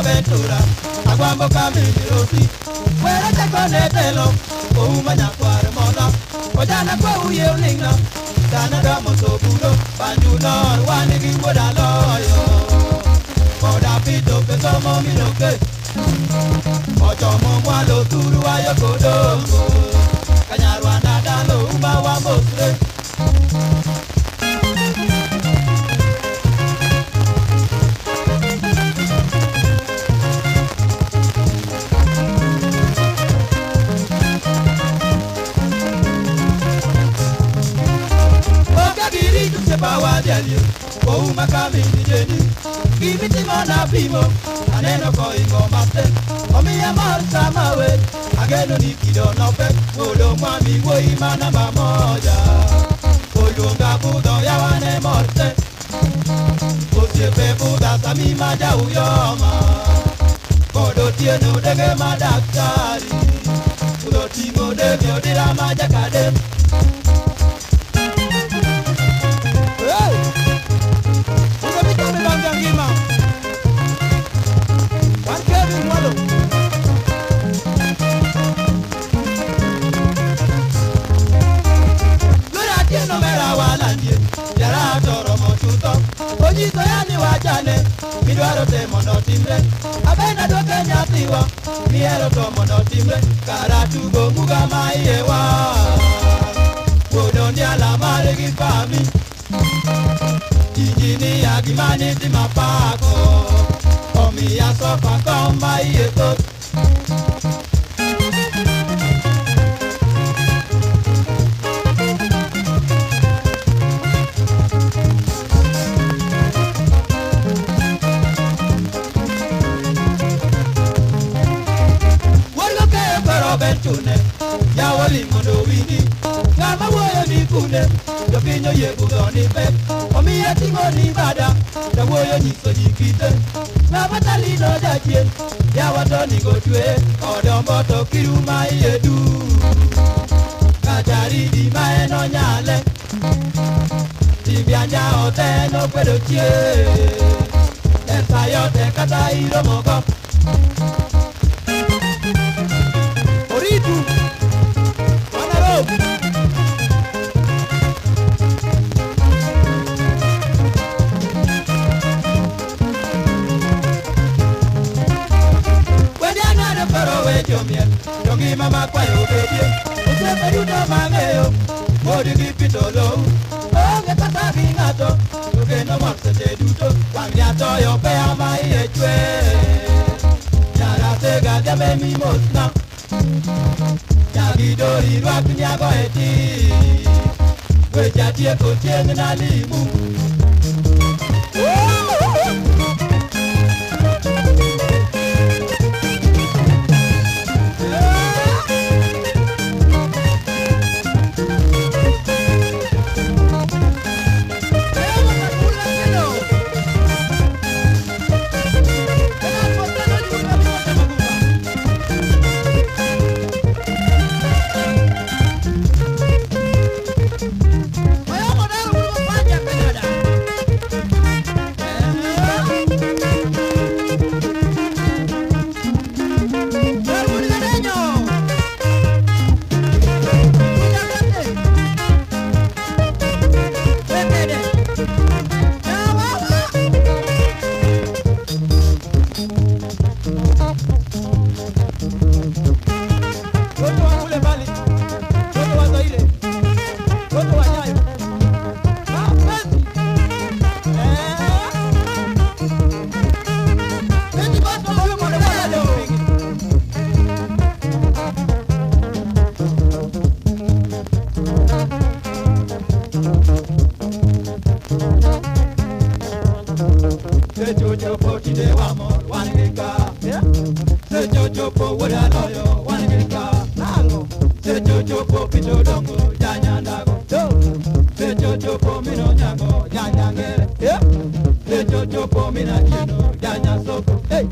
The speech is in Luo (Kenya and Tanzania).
Ventura, Aguambo Camini Rossi, where I take on a telo, Umana Quaramona, Ojana Pau Yelina, Canada Mosobudo, Banduno, one in Guadaloyo, Moda Pito, Pesomo Miloke, Otomo Walo Turu Ayakodo, Canarwana Dalo, Umawa Mosre. Power tell you, oh my coming Jenny, give it him on a primo, and then a going on master. Oh me a more summer way, again on Niki don't know pet, oh don't want me, boy, man, I'm a moja. Oh, you got food on Yawane Morte. Oh, you pay for that, I mean, my Jawama. Oh, don't you know the game, my doctor? Oh, don't you know the game, did I my jacket? Soyani wajane, midwaro temo no timre. Abena doke nyathiwa, miero tomo no timre. Karatugo muga maiyewa, wodo ndiala mare gi fami. Injini ya gimani di mapako, omi ya sofa komba iyeto. Bentune, ya wali mondo wini, ngama woyo ni kune, do pinyo ye bugo ni pep, omi ya tingo ni bada, da woyo nyiso jikite, ngama talino jachien, ya wato ni gotwe, odombo to kiruma yedu, kachari di maeno nyale, tibianja ote no kwedo chie, ensayote kata iro mogo. Yogi mama kwa yo bedie, useme yuda mangeyo, modi gipito low, oge kata vingato, yoge no makse te duto, wangyato yo pe ama iechwe, yara tega deme mi mosna, yagi dori rwak nyago eti, weja tie kotieng na limu. Hey,